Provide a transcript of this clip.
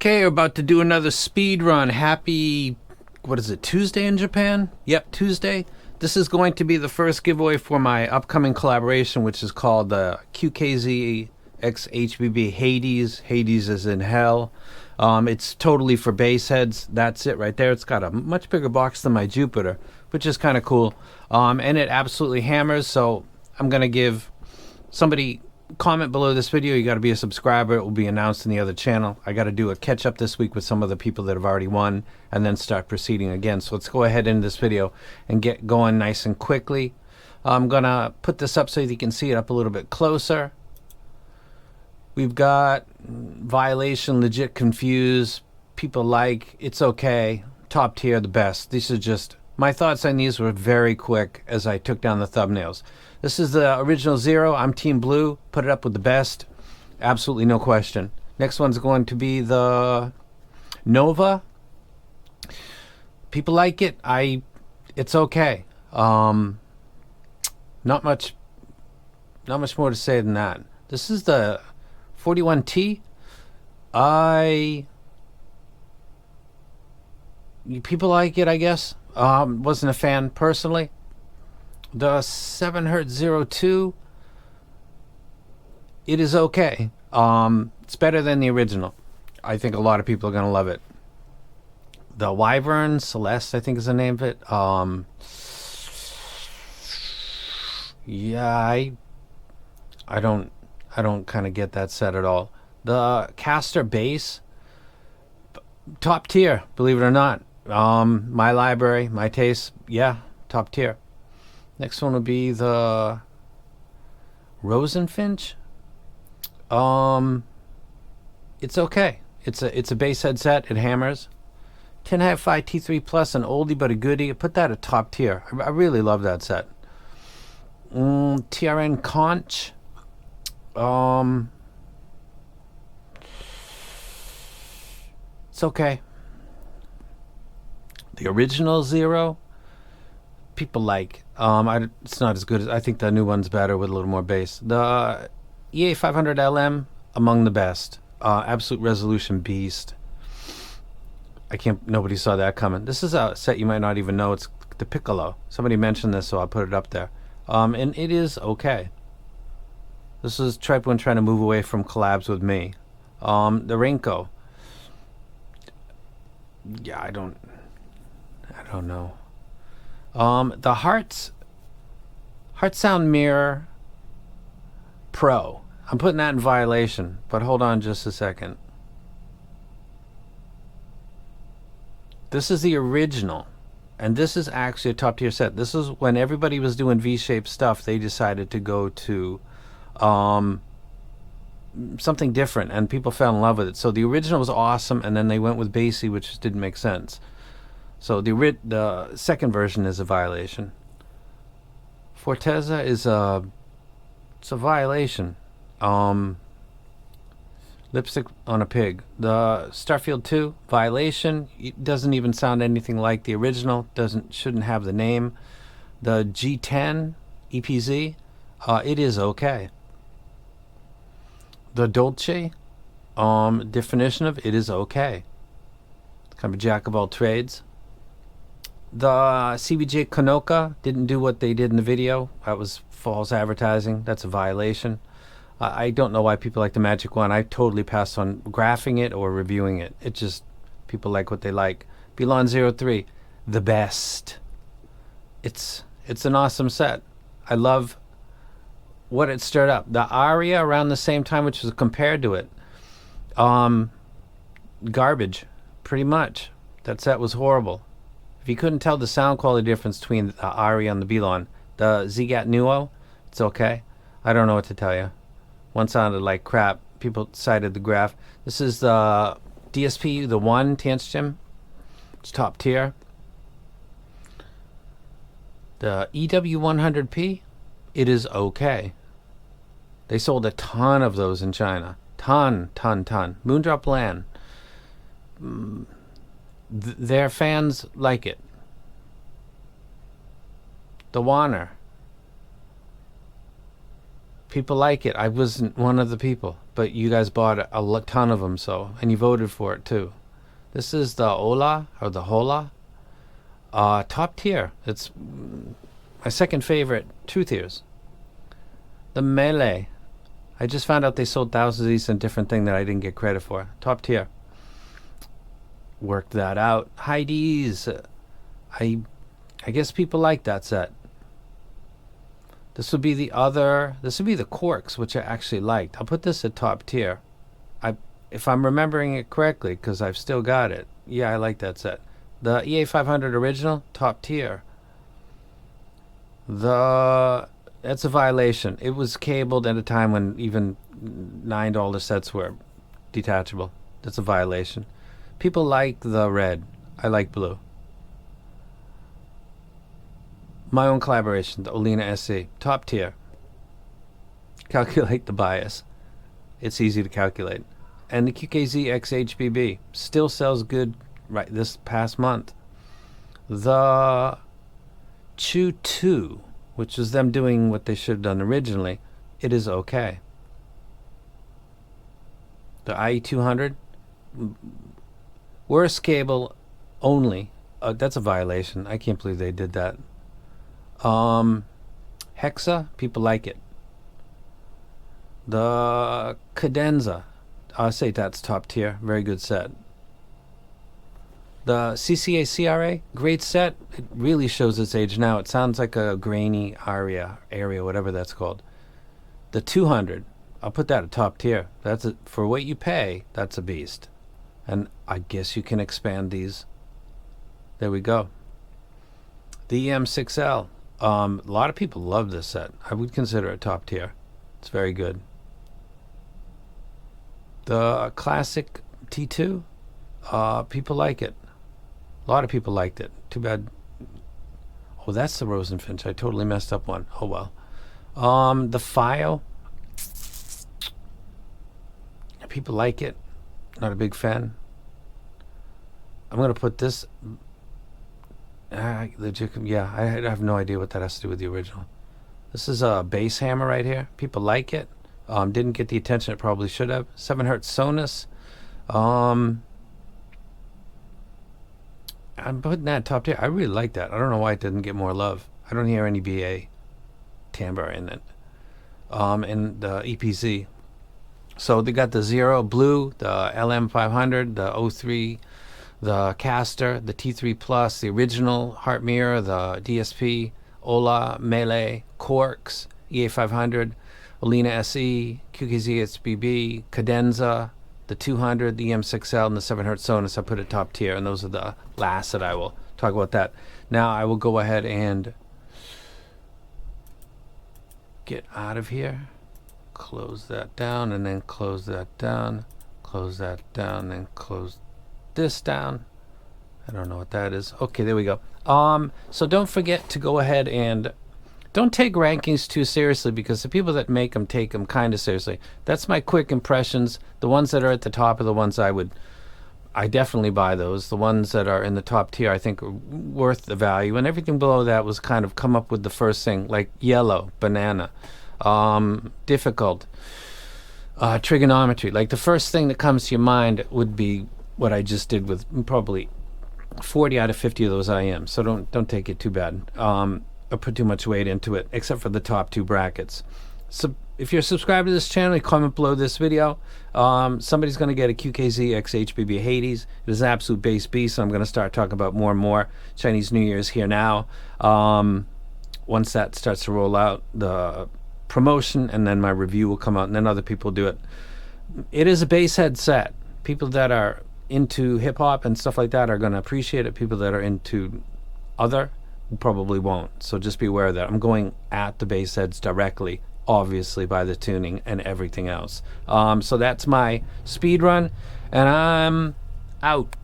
Okay, we're about to do another speed run. Happy, what is it, Tuesday in Japan? Yep, Tuesday. This is going to be the first giveaway for my upcoming collaboration, which is called the QKZ X HBB Heyday. Hades is in hell. It's totally for bass heads. That's it right there. It's got a much bigger box than my Jupiter, which is kind of cool. And it absolutely hammers, so I'm going to give somebody... comment below this video. You got to be a subscriber. It will be announced in the other channel. I got to do a catch up this week with some of the people that have already won and then start proceeding again. So let's go ahead into this video and get going nice and quickly. I'm gonna put this up so you can see it up a little bit closer. We've got Violation, Legit, Confused, People Like, It's Okay, Top Tier, the best. These are just my thoughts on these. Were very quick as I took down the thumbnails. This is the original Zero. I'm Team Blue. Put it up with the best. Absolutely no question. Next one's going to be the Nova. People like it. It's okay. Not much more to say than that. This is the 41T. People like it, I guess. Wasn't a fan personally. The 7Hz02, it is okay. It's better than the original. I think a lot of people are going to love it. The Wyvern Celeste, I think is the name of it. Yeah, I don't kind of get that set at all. The Caster Bass, top tier, believe it or not. My library, my taste, yeah, top tier. Next one will be the Rosenfinch. It's okay. It's a bass headset. It hammers. Tin Hat Fi T3 Plus, an oldie but a goodie. I put that at top tier. I really love that set. TRN Conch. It's okay. The original Zero. People like. It's not as good as I think the new one's better with a little more bass. The EA 500 LM, among the best. Absolute resolution beast. Nobody saw that coming. This is a set you might not even know. It's the Piccolo. Somebody mentioned this, so I'll put it up there. And it is okay. This is Tripe trying to move away from collabs with me. The Rinko. Yeah, I don't know. The Heart Sound Mirror Pro. I'm putting that in Violation, but hold on just a second. This is the original, and this is actually a top tier set. This is when everybody was doing V-shaped stuff. They decided to go to something different, and people fell in love with it. So the original was awesome, and then they went with Bassy, which just didn't make sense. So the second version is a Violation. Forteza is it's a Violation. Lipstick on a Pig. The Starfield 2 Violation. It doesn't even sound anything like the original. Shouldn't have the name. The G10 EPZ. It is okay. The Dolce. Definition of it is okay. Kind of a jack of all trades. The CBJ Konoka didn't do what they did in the video. That was false advertising. That's a Violation. I don't know why people like the Magic One. I totally passed on graphing it or reviewing it. It just, people like what they like. Belon 03, the best. It's an awesome set. I love what it stirred up. The Aria around the same time, which was compared to it. Garbage, pretty much. That set was horrible. If you couldn't tell the sound quality difference between the Aria and the Belon, the Zgat Nuo, it's okay. I don't know what to tell you. One sounded like crap. People cited the graph. This is the DSP, the one Tianjin. It's top tier. The EW100P, it is okay. They sold a ton of those in China. Ton. Moondrop Land. Their fans like it. The Warner. People like it. I wasn't one of the people, but you guys bought a ton of them, so, and you voted for it too. This is the Ola, or the Hola. Top tier. It's my second favorite truth ears. The Mele. I just found out they sold thousands of these in different thing that I didn't get credit for. Top tier. Worked that out. Heidi's. I guess people like that set. This would be the other. This would be the Corks, which I actually liked. I'll put this at top tier. If I'm remembering it correctly, because I've still got it. Yeah, I like that set. The EA 500 original, top tier. That's a violation. It was cabled at a time when even $9 sets were detachable. That's a violation. People like the red. I like blue. My own collaboration, the OLINA SE, top tier. Calculate the bias. It's easy to calculate. And the QKZ X HBB still sells good right this past month. The Chew 2, which is them doing what they should have done originally, it is okay. The IE200, worst cable only. That's a violation. I can't believe they did that. Hexa, people like it. The Cadenza, I say that's top tier. Very good set. The CCA CRA, great set. It really shows its age now. It sounds like a grainy area, whatever that's called. The 200, I'll put that at top tier. That's for what you pay. That's a beast. And I guess you can expand these. There we go. The EM6L. A lot of people love this set. I would consider it top tier. It's very good. The classic T2, people like it. A lot of people liked it. Too bad. Oh, that's the Rosenfinch. I totally messed up one. Oh well. The File. People like it. Not a big fan. I'm gonna put this. Yeah, I have no idea what that has to do with the original. This is a bass hammer right here. People like it. Didn't get the attention it probably should have. 7Hz Sonus. I'm putting that top tier. I really like that. I don't know why it didn't get more love. I don't hear any BA timbre in it. And the EPZ. So they got the Zero Blue, the LM500, the 03, the Caster, the T3 Plus, the original Heart Mirror, the DSP, Ola, Mele, Corks, EA500, OLINA SE, QKZ HBB, Cadenza, the 200, the EM6L, and the 7Hz Sonus. I put it top tier, and those are the last that I will talk about that. Now I will go ahead and get out of here. Close that down, and then close that down, close that down, and close this down. I don't know what that is. Okay, there we go. So don't forget to go ahead and don't take rankings too seriously, because the people that make them take them kind of seriously. That's my quick impressions. The ones that are at the top are the ones I definitely buy those. The ones that are in the top tier I think are worth the value, and everything below that was kind of come up with the first thing, like yellow, banana, difficult, trigonometry. Like the first thing that comes to your mind would be what I just did with probably 40 out of 50 of those IM. So don't take it too bad. Or put too much weight into it, except for the top two brackets. So if you're subscribed to this channel, comment below this video. Somebody's going to get a QKZ X HBB Heyday. It is an absolute bass beast, so I'm going to start talking about more and more. Chinese New Year's here now. Once that starts to roll out, the promotion, and then my review will come out, and then other people do it. It is a bass head set. People that are into hip-hop and stuff like that are going to appreciate it. People that are into other probably won't. So just be aware of that. I'm going at the bass heads directly, obviously, by the tuning and everything else. So that's my speed run, and I'm out.